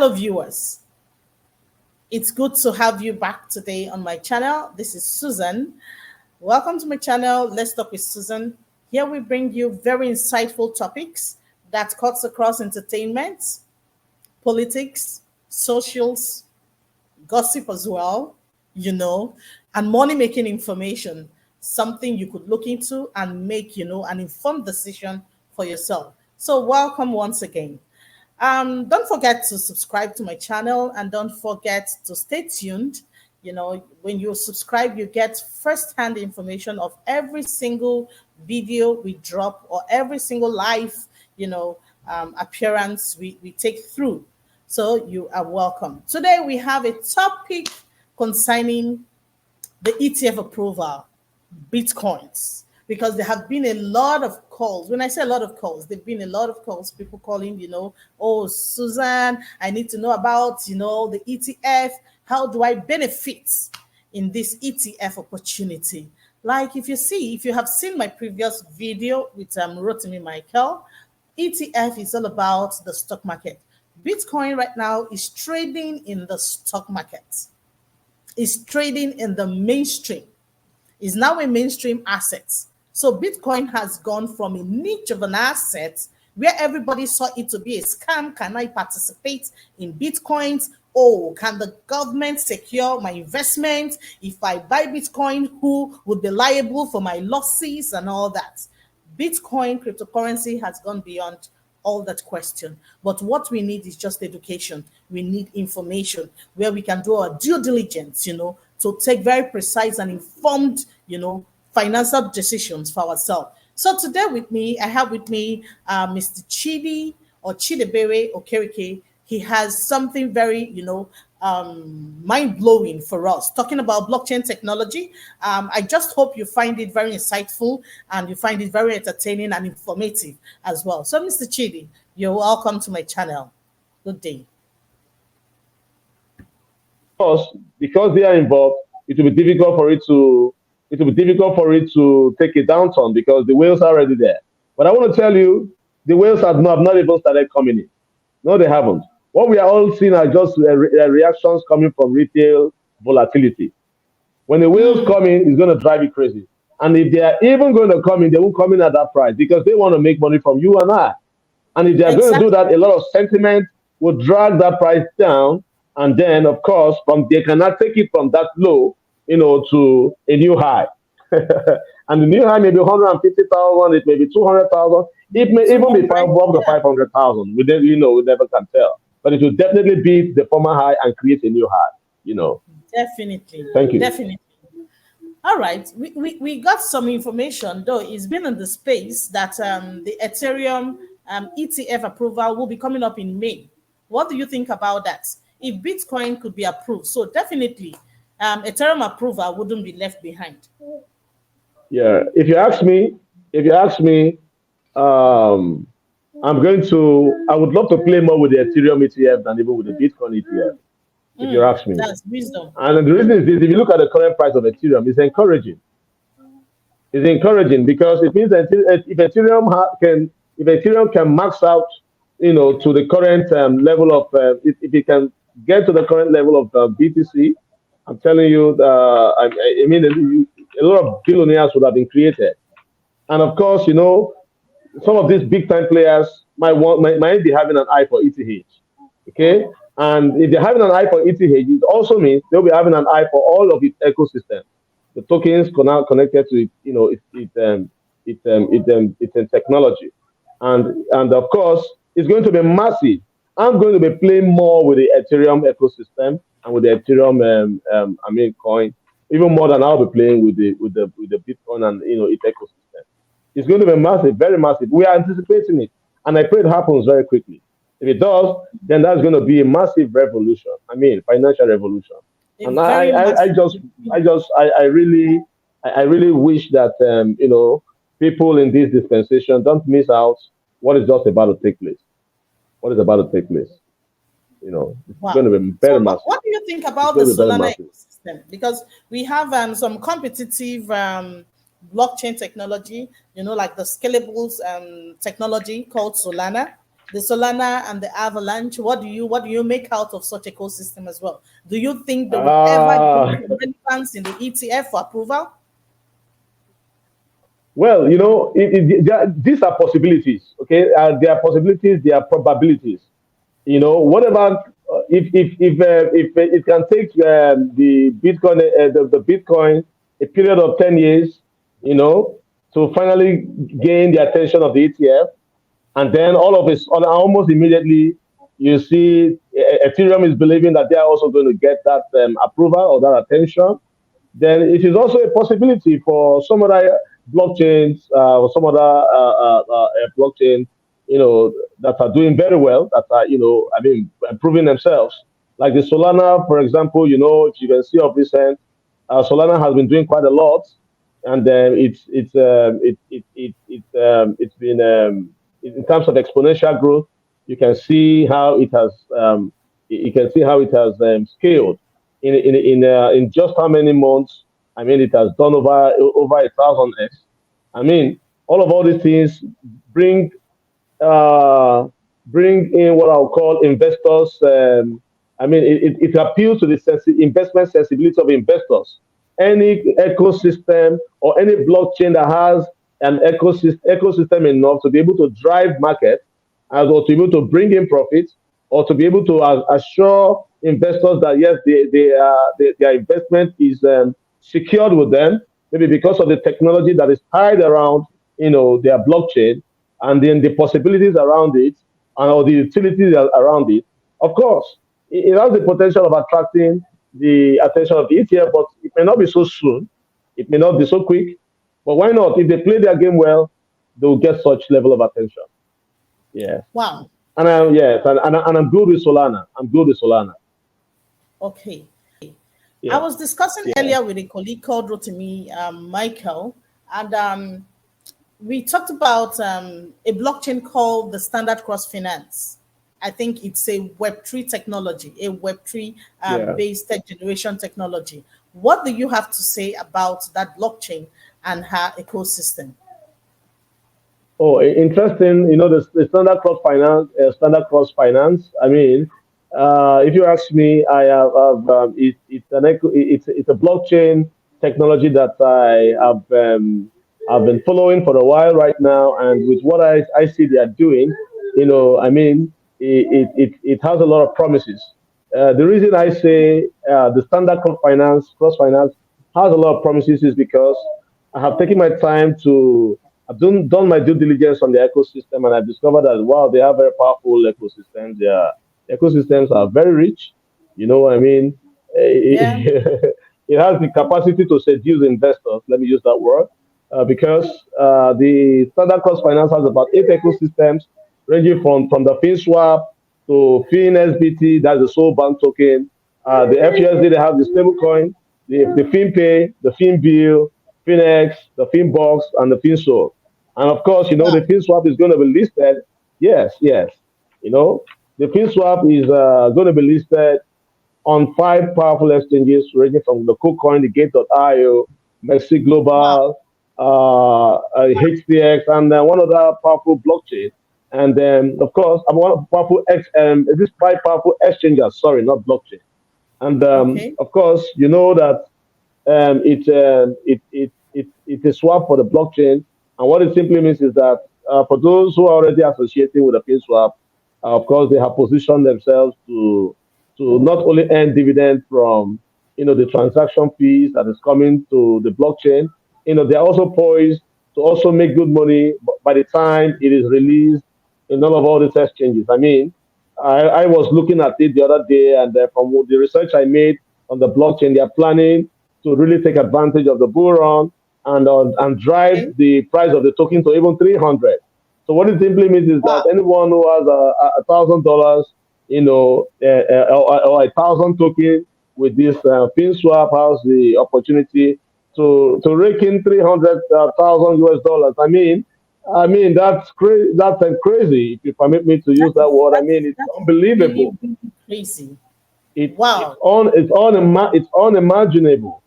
Hello, viewers. It's good to have you back today on my channel. This is Susan. Welcome to my channel, Let's Talk with Susan. Here we bring you very insightful topics that cuts across entertainment, politics, socials, gossip as well, and money-making information, something you could look into and make, an informed decision for yourself. So welcome once again. Don't forget to subscribe to my channel and don't forget to stay tuned. When you subscribe, you get first-hand information of every single video we drop or every single live, appearance we take through. So you are welcome. Today we have a topic concerning the ETF approval, Bitcoins, because there have been a lot of calls. When I say a lot of calls, there have been a lot of calls, people calling, oh, Susan, I need to know about, the ETF. How do I benefit in this ETF opportunity? Like if you have seen my previous video with Rotimi Michael, ETF is all about the stock market. Bitcoin right now is trading in the stock market. It's trading in the mainstream. It's now a mainstream asset. So Bitcoin has gone from a niche of an asset where everybody saw it to be a scam. Can I participate in Bitcoins? Oh, can the government secure my investment? If I buy Bitcoin, who would be liable for my losses and all that? Bitcoin cryptocurrency has gone beyond all that question. But what we need is just education. We need information where we can do our due diligence, to take very precise and informed, financial decisions for ourselves. So today I have with me Mr. Chidiebere Okere. He has something very, mind-blowing for us, talking about blockchain technology. I just hope you find it very insightful and you find it very entertaining and informative as well. So, Mr. Chidi, you're welcome to my channel. Good day. Because they are involved, it will be difficult for it to take a downturn because the whales are already there. But I want to tell you, the whales have not even started coming in. No, they haven't. What we are all seeing are just reactions coming from retail volatility. When the whales come in, it's going to drive you crazy. And if they are even going to come in, they won't come in at that price because they want to make money from you and I. And if they are going to do that, a lot of sentiment will drag that price down. And then, of course, they cannot take it from that low, to a new high. And the new high may be 150,000, it may be 200,000, it may even be 500,000. We never can tell. But it will definitely beat the former high and create a new high, Definitely. Thank you. Definitely. All right. We got some information, though. It's been in the space that the Ethereum ETF approval will be coming up in May. What do you think about that? If Bitcoin could be approved, so definitely Ethereum approval wouldn't be left behind. Yeah. If you ask me, I would love to play more with the Ethereum ETF than even with the Bitcoin ETF, if you ask me. That's wisdom. And the reason is this: if you look at the current price of Ethereum, it's encouraging. It's encouraging because it means that if Ethereum can max out, to the current level of, if it can get to the current level of BTC, I'm telling you, I mean, a lot of billionaires would have been created. And of course, some of these big time players might be having an eye for ETH. Okay? And if they're having an eye for ETH, it also means they'll be having an eye for all of its ecosystem. The tokens now connected to its technology. And of course, it's going to be massive. I'm going to be playing more with the Ethereum ecosystem and with the Ethereum coin, even more than I'll be playing with the Bitcoin and its ecosystem. It's going to be massive, very massive. We are anticipating it, and I pray it happens very quickly. If it does, then that's going to be a massive revolution. Financial revolution. And I really wish that people in this dispensation don't miss out what is just about to take place. What is about to take place? It's going to be very massive. What do you think about the Solana ecosystem? Because we have some competitive blockchain technology, like the scalables technology called Solana. the Solana and the Avalanche. What do you make out of such ecosystem as well? Do you think they would ever Uh, gain relevance in the ETF for approval? well, these are possibilities. Okay, there are possibilities. There are probabilities. Whatever. If it can take the Bitcoin a period of 10 years, you know, to finally gain the attention of the ETF, and then all of it, almost immediately, you see Ethereum is believing that they are also going to get that approval or that attention. Then it is also a possibility for some other blockchains or some other blockchain, that are doing very well, that are, improving themselves. Like the Solana, for example, if you can see of recent, Solana has been doing quite a lot, and it's been in terms of exponential growth. You can see how it has scaled in just how many months. I mean, it has done over 1,000x. I mean, all these things bring bring in what I'll call investors. I mean, it appeals to the investment sensibility of investors. Any ecosystem or any blockchain that has an ecosystem enough to be able to drive market, or to be able to bring in profits, or to be able to assure investors that yes, their investment is secured with them, maybe because of the technology that is tied around, their blockchain, and then the possibilities around it, and or the utilities around it. Of course, it has the potential of attracting the attention of the ETF, but it may not be so soon. It may not be so quick. But why not? If they play their game well, they will get such level of attention. Yes. Wow. And yes, and I'm good with Solana. I'm good with Solana. Okay. I Yeah. was discussing Yeah. earlier with a colleague called Rotimi Michael, and we talked about a blockchain called the Standard Cross Finance. I think it's a Web3 technology, a Web3 Yeah. based tech generation technology. What do you have to say about that blockchain and her ecosystem? Oh, interesting. The Standard Cross Finance. I mean, if you ask me, I it's a blockchain technology that I've been following for a while right now, and with what I see they are doing, I mean, it has a lot of promises. The reason I say the Standard Cross Finance has a lot of promises is because I have taken my time to I've done my due diligence on the ecosystem, and I discovered that wow, they have very powerful ecosystems. Their ecosystems are very rich. You know what I mean? Yeah. It has the capacity to seduce investors. Let me use that word, because the Standard Cost Finance has about 8 ecosystems, ranging from the FinSwap to FinSBT, that's the sole bank token. The FUSD, they have the stablecoin, the FinPay, the FinBill, FinX, the FinBox, and the FinSol. And of course, the Wow. FinSwap is going to be listed. Yes, yes. You know, the FinSwap is going to be listed on 5 powerful exchanges, ranging from the KuCoin, the Gate.io, Mexi Wow. Global, HTX, and one other powerful blockchain. And then, of course, one powerful this 5 powerful exchanges. Sorry, not blockchain. And Okay. of course, you know that it's a swap for the blockchain. And what it simply means is that for those who are already associated with the PinSwap, of course, they have positioned themselves to not only earn dividend from the transaction fees that is coming to the blockchain. They're also poised to also make good money by the time it is released in all these exchanges. I mean, I was looking at it the other day, and from the research I made on the blockchain, they are planning to really take advantage of the bull run and drive Okay. the price of the token to even 300. So what it simply means is that Wow. anyone who has $1,000, or 1,000 token with this FinSwap has the opportunity to rake in 300,000 US dollars. I mean that's crazy. That's crazy. If you permit me to That use that is word, I that mean is it's that is really, unbelievable. really crazy. It's Wow. it's unimaginable,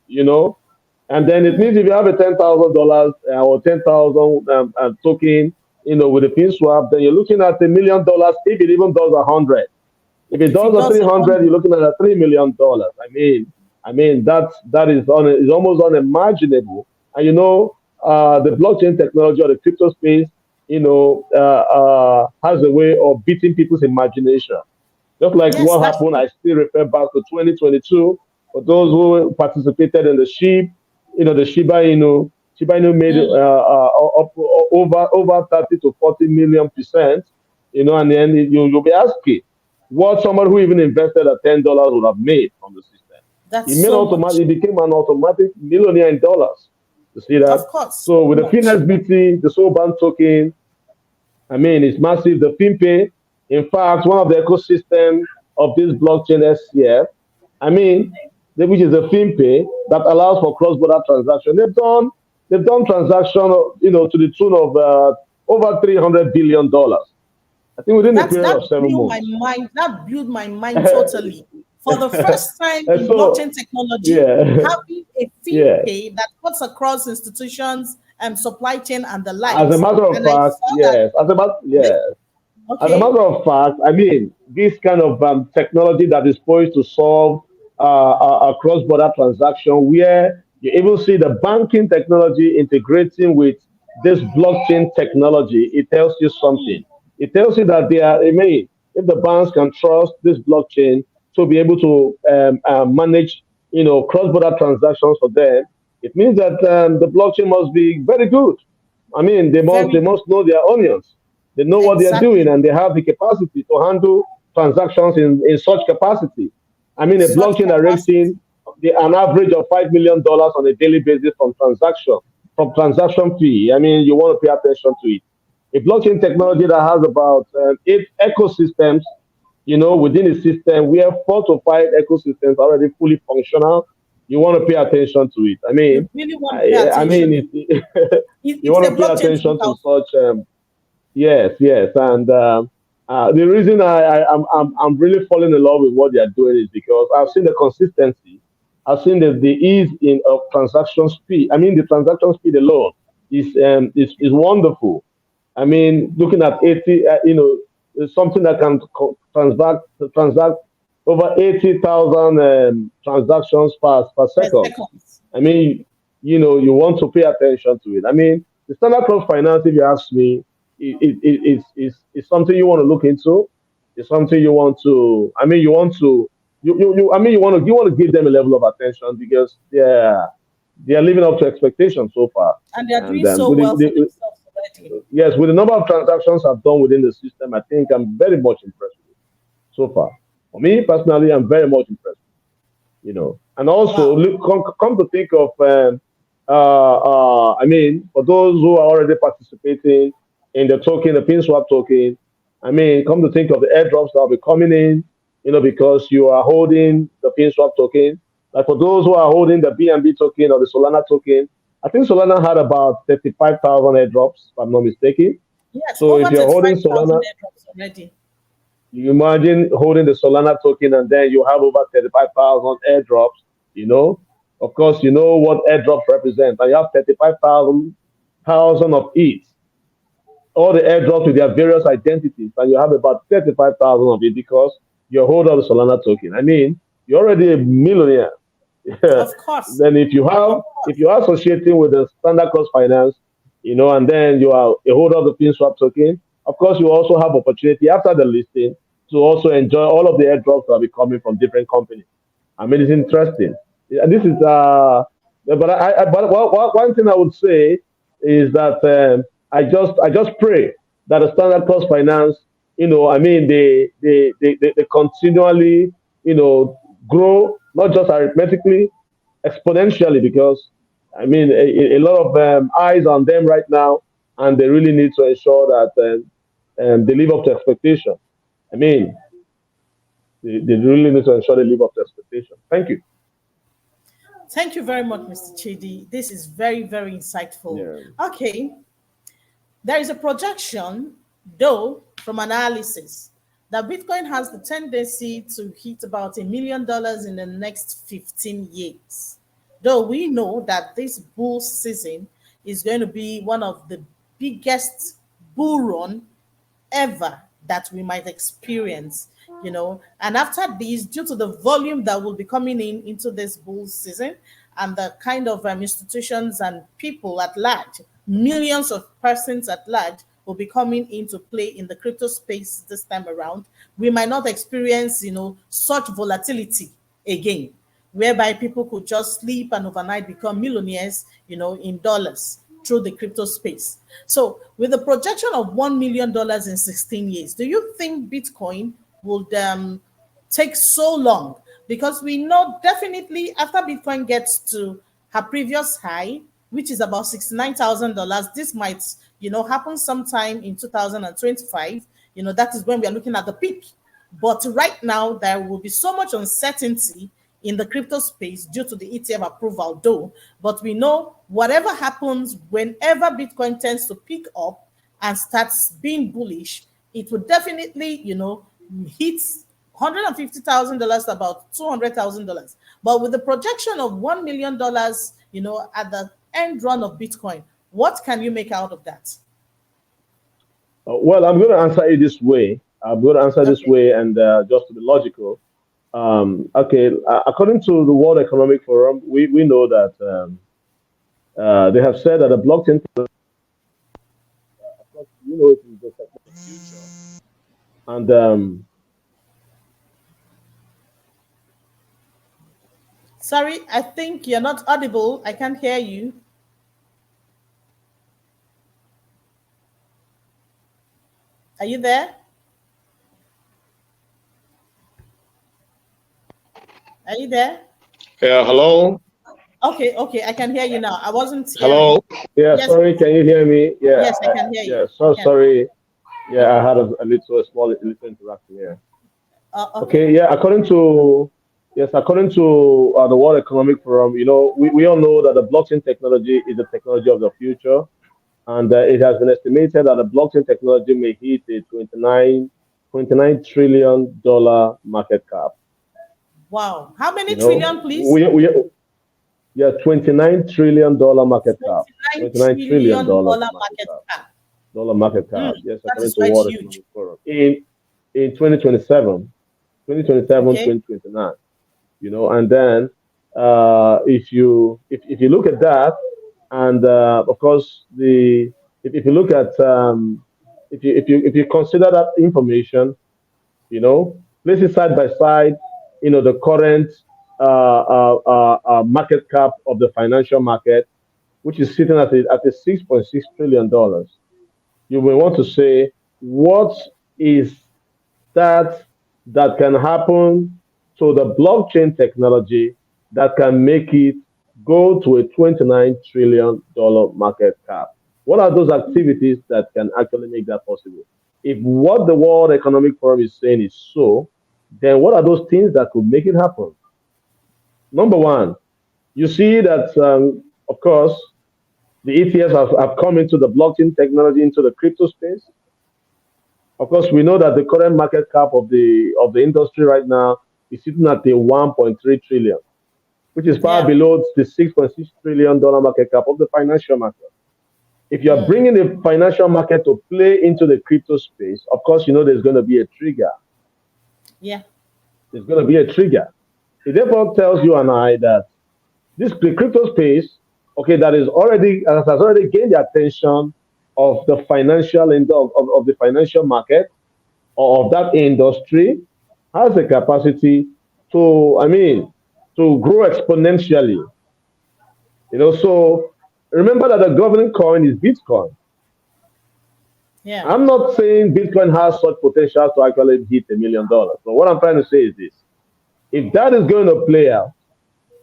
And then it means if you have a $10,000 or 10,000 token, with the pin swap, then you're looking at $1 million if it even does 100. If it If does it a does a 300, you're 100, looking at a $3 million. That is almost unimaginable. And the blockchain technology or the crypto space, has a way of beating people's imagination. Just like yes, what that's happened, true. I still refer back to 2022. For those who participated in the SHIB, the Shiba Inu made Mm, up over 30 to 40 million%. And then you'll be asking what someone who even invested at $10 would have made from the system. that's so much. He became an automatic millionaire in dollars. You see that? Of course, So so with the much. FinSBT, the Soul Band token, it's massive. The FinPay, in fact, one of the ecosystem of this blockchain SCF, I mean, which is a FinPay that allows for cross-border transaction. They've done transaction, to the tune of over $300 billion. I think within a period That of seven blew my months. mind. That blew my mind totally. For the first time And in so, blockchain technology, yeah, having a fee yeah. pay that cuts across institutions and supply chain and the As a likes. matter of And I fact, saw that. yes. This, As a okay, matter of fact, this kind of technology that is poised to solve a cross-border transaction, where you even see the banking technology integrating with this blockchain technology, it tells you something. It tells you that if the banks can trust this blockchain to be able to manage, cross-border transactions for them, it means that the blockchain must be very good. They must very they good. must know their onions. They know what they are doing, Exactly. and they have the capacity to handle transactions in such capacity. A Such blockchain that rakes capacity. in an average of $5 million on a daily basis from transaction fee. You want to pay attention to it. A blockchain technology that has about 8 ecosystems, within a system where 4 to 5 ecosystems are already fully functional. You want to pay attention to it. You really want to pay I attention. mean, you It's want a to pay blockchain to attention look to out for. such. Yes, yes, and the reason I'm really falling in love with what they are doing is because I've seen the consistency. I've seen the ease in of transaction speed. The transaction speed alone is wonderful. Looking at 80, is something that can transact over 80,000 transactions per Per second. second. I mean, you want to pay attention to it. The standard cross finance, if you ask me, is something you want to look into. It's something you want to. You want to. You want to give them a level of attention because they are living up to expectations so far. And they are doing And so well for themselves already. yes, with the number of transactions I've done within the system, I think I'm very much impressed with it so far. For me personally, I'm very much impressed. And also Wow. come to think of for those who are already participating in the token, the pin swap token, come to think of the airdrops that will be coming in, because you are holding the pin swap token. Like for those who are holding the BNB token or the Solana token, I think Solana had about 35,000 airdrops, if I'm not mistaken. Yes, So over if you're holding 35,000 Solana, airdrops already. you imagine holding the Solana token and then you have over 35,000 airdrops, you know. Of course, you know what airdrops represent. And you have 35,000 of each. All the airdrops with their various identities, and you have about 35,000 of it because you're holding the Solana token. You're already a millionaire. Of course. Then Of if course. you are associating with the standard cost finance, and then you are a holder of the PinSwap token, of course you also have opportunity after the listing to also enjoy all of the airdrops that will be coming from different companies. It's interesting. Yeah, this is but one thing I would say is that I just pray that the standard cost finance, they continually, grow not just arithmetically, exponentially because a lot of eyes on them right now, and they really need to ensure that they live up to expectation. I mean, they really need to ensure they live up to expectation. Thank you. Thank you very much, Mr. Chidi. This is very, very insightful. Yeah. Okay, there is a projection, though, from analysis that Bitcoin has the tendency to hit about $1 million in the next 15 years. Though we know that this bull season is going to be one of the biggest bull run ever that we might experience, and after this, due to the volume that will be coming in into this bull season, and the kind of institutions and people at large, millions of persons at large will be coming into play in the crypto space this time around, we might not experience such volatility again, whereby people could just sleep and overnight become millionaires, in dollars through the crypto space. So, with the projection of $1 million in 16 years, do you think Bitcoin would take so long? Because we know definitely after Bitcoin gets to her previous high, which is about $69,000, this might, happen sometime in 2025. That is when we are looking at the peak. But right now, there will be so much uncertainty in the crypto space due to the ETF approval, though. But we know whatever happens, whenever Bitcoin tends to pick up and starts being bullish, it will definitely, hit $150,000 to about $200,000. But with the projection of $1 million, at the end run of Bitcoin, what can you make out of that? Well, I'm going to answer it this way. I'm going to answer this Okay. way, and just to be logical. Okay, according to the World Economic Forum, we know that they have said that the blockchain, of course, it is the technology of the future. And Sorry, I think you're not audible. I can't hear you. Are you there? Are you there? Yeah, hello. Okay, okay, I can hear you now. I wasn't hearing. Hello. yeah, Yes, sorry, can you hear me? Yeah, yes, I can hear you. yeah, I so can. sorry. Yeah, I Okay. had a small interaction here. Okay. Okay, yeah, according to the World Economic Forum, we all know that the blockchain technology is the technology of the future, and it has been estimated that the blockchain technology may hit a $29 trillion market cap. Wow. How many You know, trillion, please? we yeah, $29 trillion market cap, $29 $29 trillion trillion market market cap, cap. dollar market Hmm, cap. Yes, that according is to quite World huge. Economic Forum in 2027, 2027, Okay. 2029. And then if you look at that, and of course if you look at if you consider that information, place it side by side, the current market cap of the financial market, which is sitting at a $6.6 trillion. You may want to say, what is that that can happen to the blockchain technology that can make it go to a $29 trillion market cap? What are those activities that can actually make that possible? If what the World Economic Forum is saying is so, then what are those things that could make it happen? Number one, you see that, of course, the ETFs have come into the blockchain technology, into the crypto space. Of course, we know that the current market cap of the industry right now is sitting at a 1.3 trillion, which is far Yeah. below the $6.6 trillion market cap of the financial market. If you are Mm, bringing the financial market to play into the crypto space, of course, there's going to be a trigger. yeah. There's going to be a trigger. It therefore tells you and I that the crypto space, okay, that has already gained the attention of the of the financial market, or of that industry, has the capacity to, to grow exponentially. So remember that the governing coin is Bitcoin. Yeah. I'm not saying Bitcoin has such potential to actually hit $1 million. But what I'm trying to say is this: if that is going to play out,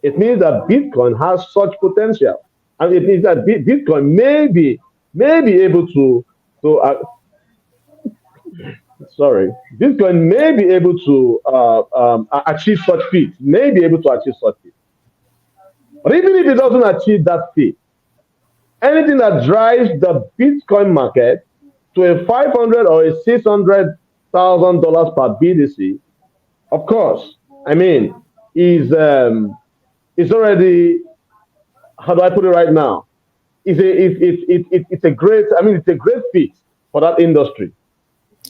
it means that Bitcoin has such potential, and it means that Bitcoin may be able to sorry, Bitcoin may be able to achieve such feat, may be able to achieve such feat. But even if it doesn't achieve that feat, anything that drives the Bitcoin market to a 500 or a $600,000 per BTC, of course, I mean, is already, how do I put it right now? It's a great, it's a great feat. for that industry.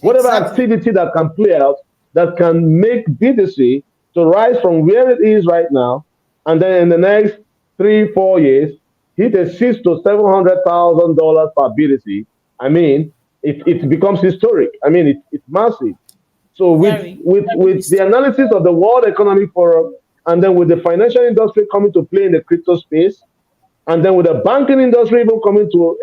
Whatever Exactly. activity that can play out that can make BTC to rise from where it is right now, and then in the next 3, 4 years hit a $600,000 to $700,000 per BTC. I mean, it becomes historic. I mean, it's massive. So with Very, with very with the historic. analysis of the World Economic Forum, and then with the financial industry coming to play in the crypto space, and then with the banking industry even coming to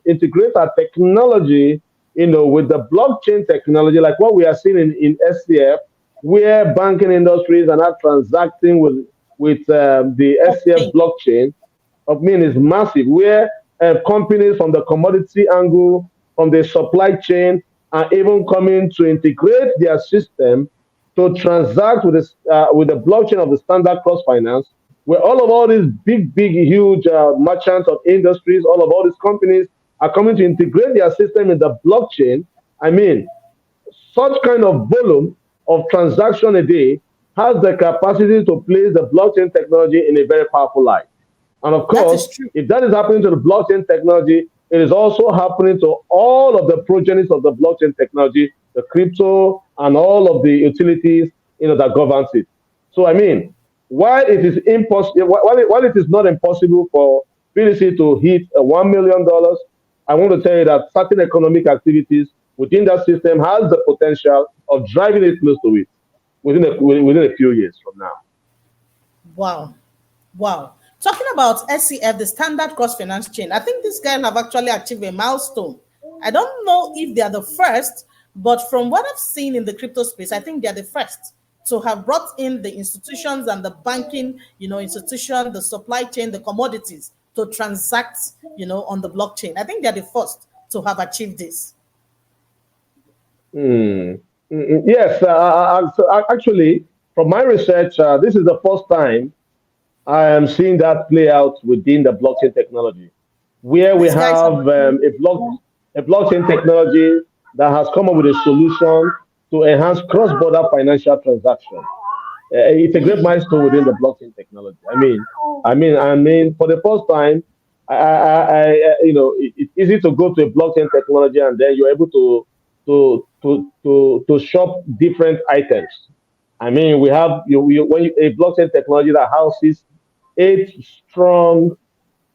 integrate our technology, with the blockchain technology, like what we are seeing in SCF, where banking industries are not transacting with the SCF Okay. blockchain, of mean is massive, where companies from the commodity angle, from the supply chain, are even coming to integrate their system to transact with the blockchain of the standard cross finance, where all these big, huge merchants of industries, all these companies are coming to integrate their system in the blockchain. I mean, such kind of volume of transaction a day has the capacity to place the blockchain technology in a very powerful light. And of That course, is true. if that is happening to the blockchain technology, it is also happening to all of the progenies of the blockchain technology, the crypto, and all of the utilities that governs it. So I mean, while it is impossible, while it is not impossible for BTC to hit $1 million, I want to tell you that certain economic activities within that system has the potential of driving it close to it within a few years from now. Wow. Wow. Talking about SCF, the Standard Cross Finance Chain, I think these guys have actually achieved a milestone. I don't know if they are the first, but from what I've seen in the crypto space, I think they are the first to have brought in the institutions and the banking, institution, the supply chain, the commodities to transact, on the blockchain. I think they are the first to have achieved this. Hmm. Yes, actually, from my research, this is the first time I am seeing that play out within the blockchain technology, where we These guys have have achieved. a blockchain technology that has come up with a solution to enhance cross-border financial transactions. It's a great Hmm. milestone within the blockchain technology. I mean, for the first time, it's easy to go to a blockchain technology and then you're able to shop different items. I mean, we have a blockchain technology that houses 8 strong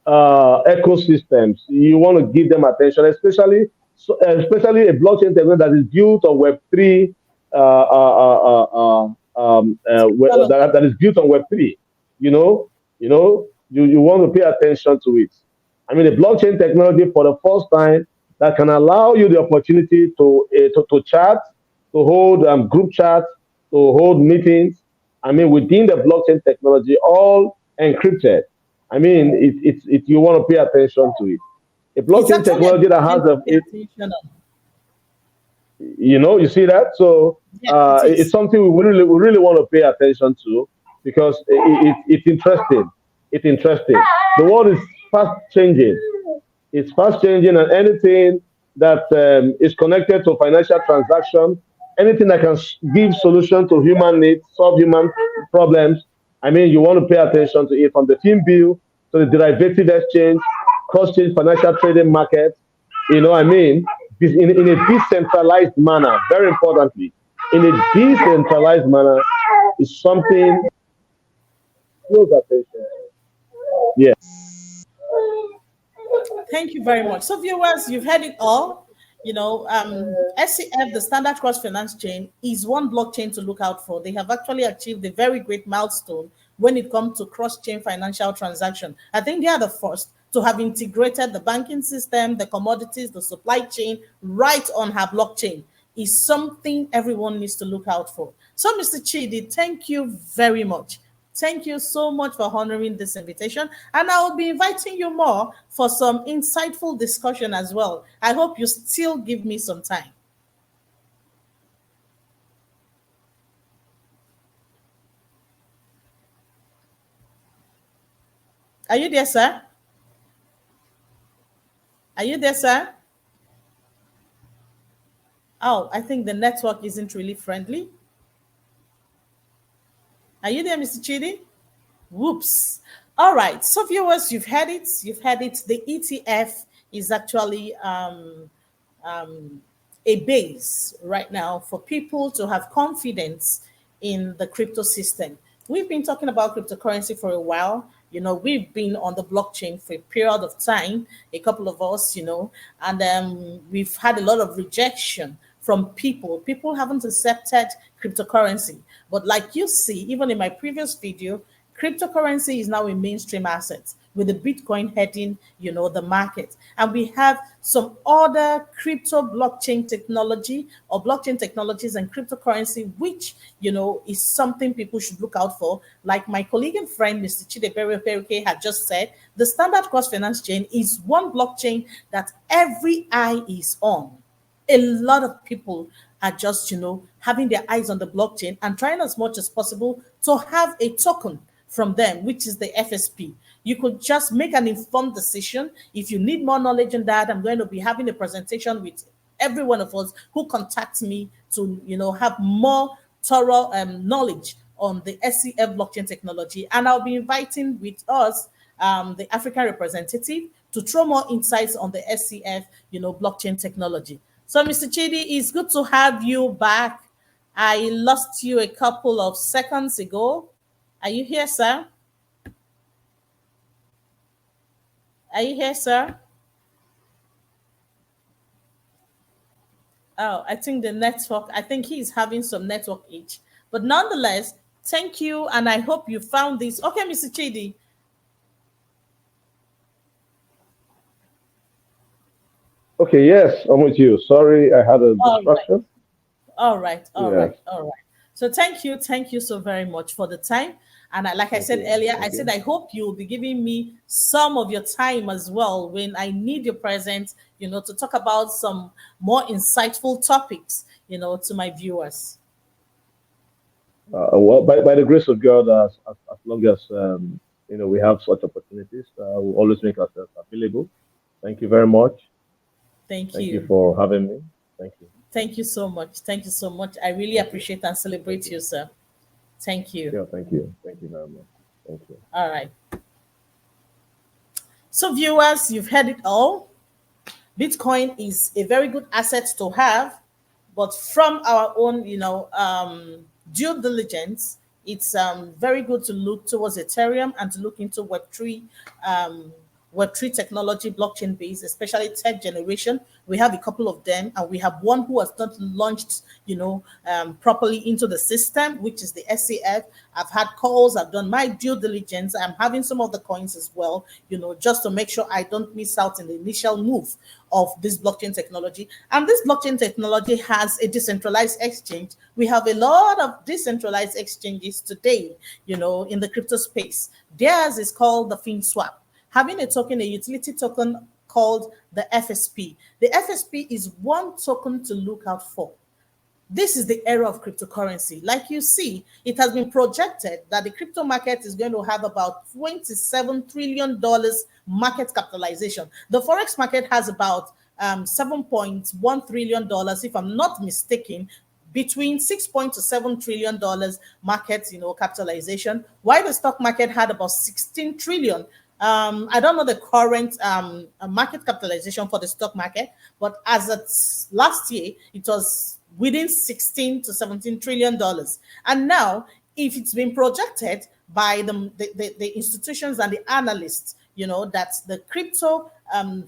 ecosystems. You want to give them attention, especially a blockchain technology that is built on Web3, Technology. that is built on Web3. You want to pay attention to it. I mean, the blockchain technology for the first time that can allow you the opportunity to chat, to hold group chats, to hold meetings. I mean, within the blockchain technology, all encrypted. I mean, you want to pay attention to it. A It's blockchain actually a technology good that thing has to pay attention on. you see that. So Yes, it it's is. something we really want to pay attention to because it's interesting. It's interesting. The world is fast changing. It's fast changing, and anything that is connected to financial transaction, anything that can give solution to human needs, solve human problems. I mean, you want to pay attention to it from the fin bill to the derivative exchange, cross change financial trading market. I mean, in a decentralized manner. Very importantly, in a decentralized manner is something close attention. Yeah. Thank you very much. So, viewers, you've heard it all. SCF, the Standard Cross Finance Chain, is one blockchain to look out for. They have actually achieved a very great milestone when it comes to cross-chain financial transaction. I think they are the first to have integrated the banking system, the commodities, the supply chain right on her blockchain. Is something everyone needs to look out for. So, Mr. Chidi, thank you very much. Thank you so much for honoring this invitation. And I will be inviting you more for some insightful discussion as well. I hope you still give me some time. Are you there, sir? Are you there, sir? Oh, I think the network isn't really friendly. Are you there, Mr. Chidi? Whoops. All right. So, viewers, you've had it. You've had it. The ETF is actually a base right now for people to have confidence in the crypto system. We've been talking about cryptocurrency for a while. We've been on the blockchain for a period of time, a couple of us, and we've had a lot of rejection from people. People haven't accepted cryptocurrency. But like you see, even in my previous video, cryptocurrency is now a mainstream asset with the Bitcoin heading, the market. And we have some other crypto blockchain technology or blockchain technologies and cryptocurrency, which, is something people should look out for. Like my colleague and friend, Mr. Chidiebere had just said, the standard cost finance chain is one blockchain that every eye is on. A lot of people are just, having their eyes on the blockchain and trying as much as possible to have a token from them, which is the FSP. You could just make an informed decision. If you need more knowledge on that, I'm going to be having a presentation with every one of us who contacts me to, have more thorough knowledge on the SCF blockchain technology. And I'll be inviting with us the African representative to throw more insights on the SCF, blockchain technology. So, Mr. Chidi, it's good to have you back. I lost you a couple of seconds ago. Are you here, sir? Are you here, sir? Oh, I think he's having some network itch. But nonetheless, thank you, and I hope you found this. Okay, Mr. Chidi. Okay, yes, I'm with you. Sorry, I had a distraction. All right. So thank you so very much for the time. And like I said earlier, I hope you'll be giving me some of your time as well when I need your presence, to talk about some more insightful topics, to my viewers. Well, by the grace of God, as long as we have such opportunities, we'll always make ourselves available. Thank you very much. Thank you. Thank you for having me. Thank you. Thank you so much. Thank you so much. I really appreciate and celebrate you, sir. Thank you. Yeah, thank you. Thank you very much. Thank you. All right. So, viewers, you've heard it all. Bitcoin is a very good asset to have, but from our own, due diligence, it's very good to look towards Ethereum and to look into Web3 technology, blockchain based, especially third generation. We have a couple of them, and we have one who has not launched, properly into the system, which is the SCF. I've had calls, I've done my due diligence. I'm having some of the coins as well, just to make sure I don't miss out in the initial move of this blockchain technology. And this blockchain technology has a decentralized exchange. We have a lot of decentralized exchanges today, in the crypto space. Theirs is called the FinSwap. Having a token, a utility token called the FSP. The FSP is one token to look out for. This is the era of cryptocurrency. Like you see, it has been projected that the crypto market is going to have about $27 trillion market capitalization. The Forex market has about $7.1 trillion, if I'm not mistaken, between $6 to $7 trillion market, capitalization, while the stock market had about 16 trillion. I don't know the current market capitalization for the stock market, but as of last year, it was within 16 to 17 trillion dollars. And now, if it's been projected by the institutions and the analysts, that the crypto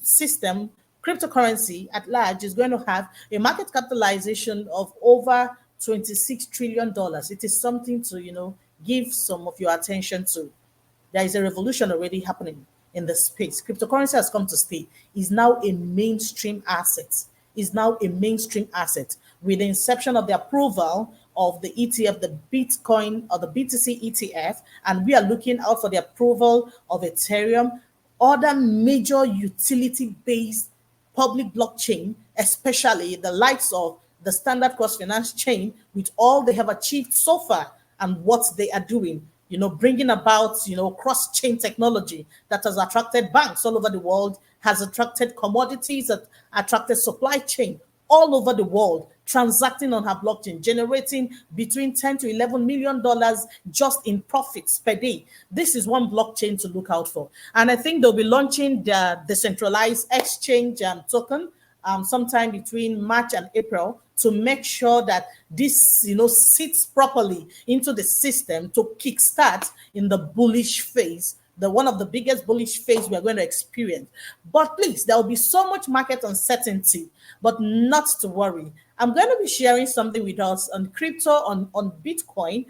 system, cryptocurrency at large is going to have a market capitalization of over $26 trillion. It is something to, give some of your attention to. There is a revolution already happening in the space. Cryptocurrency has come to stay. Is now a mainstream asset. Is now a mainstream asset. With the inception of the approval of the ETF, the Bitcoin or the BTC ETF, and we are looking out for the approval of Ethereum, other major utility-based public blockchain, especially the likes of the standard cost finance chain, with all they have achieved so far and what they are doing. Bringing about, cross-chain technology that has attracted banks all over the world, has attracted commodities, that attracted supply chain all over the world, transacting on her blockchain, generating between $10 to $11 million just in profits per day. This is one blockchain to look out for. And I think they'll be launching the decentralized exchange token sometime between March and April, to make sure that this, sits properly into the system to kickstart in the bullish phase, the one of the biggest bullish phase we are going to experience. But please, there will be so much market uncertainty, but not to worry. I'm going to be sharing something with us on crypto, on Bitcoin,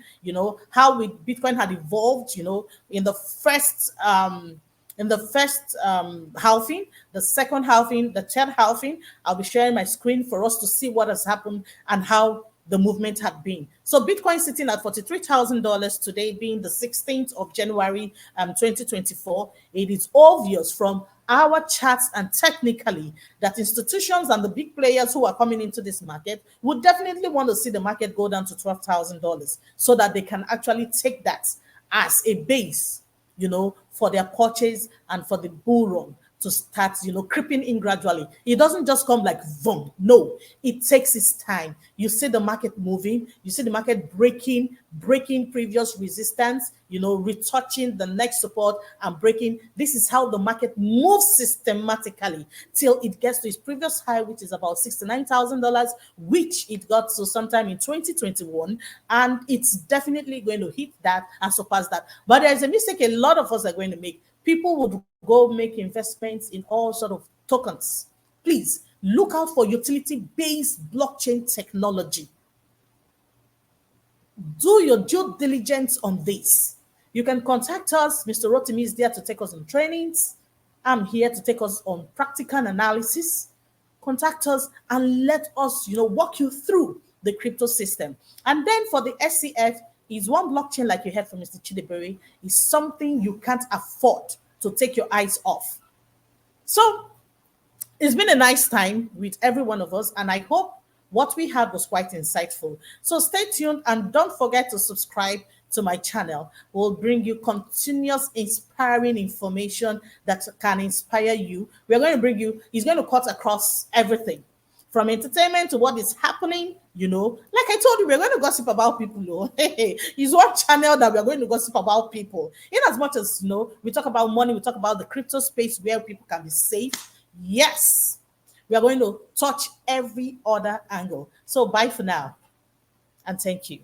how Bitcoin had evolved, in the first halving, the second halving, the third halving. I'll be sharing my screen for us to see what has happened and how the movement had been. So Bitcoin sitting at $43,000 today, being the 16th of January 2024. It is obvious from our charts and technically that institutions and the big players who are coming into this market would definitely want to see the market go down to $12,000 so that they can actually take that as a base, for their purchase and for the bull run to start, creeping in gradually. It doesn't just come like boom. No, it takes its time. You see the market moving, you see the market breaking previous resistance, retouching the next support and breaking. This is how the market moves systematically till it gets to its previous high, which is about $69,000, which it got to sometime in 2021. And it's definitely going to hit that and surpass that. But there's a mistake a lot of us are going to make. People would go make investments in all sort of tokens. Please look out for utility-based blockchain technology. Do your due diligence on this. You can contact us. Mr. Rotimi is there to take us on trainings. I'm here to take us on practical analysis. Contact us and let us, walk you through the crypto system. And then for the SCF, is one blockchain, like you heard from Mr. Chidiebere, is something you can't afford to take your eyes off. So it's been a nice time with every one of us, and I hope what we had was quite insightful. So stay tuned and don't forget to subscribe to my channel. We'll bring you continuous inspiring information that can inspire you. We're going to bring you, it's going to cut across everything, from entertainment to what is happening, Like I told you, we're going to gossip about people, It's one channel that we're going to gossip about people. In as much as, we talk about money, we talk about the crypto space where people can be safe. Yes, we are going to touch every other angle. So bye for now, and thank you.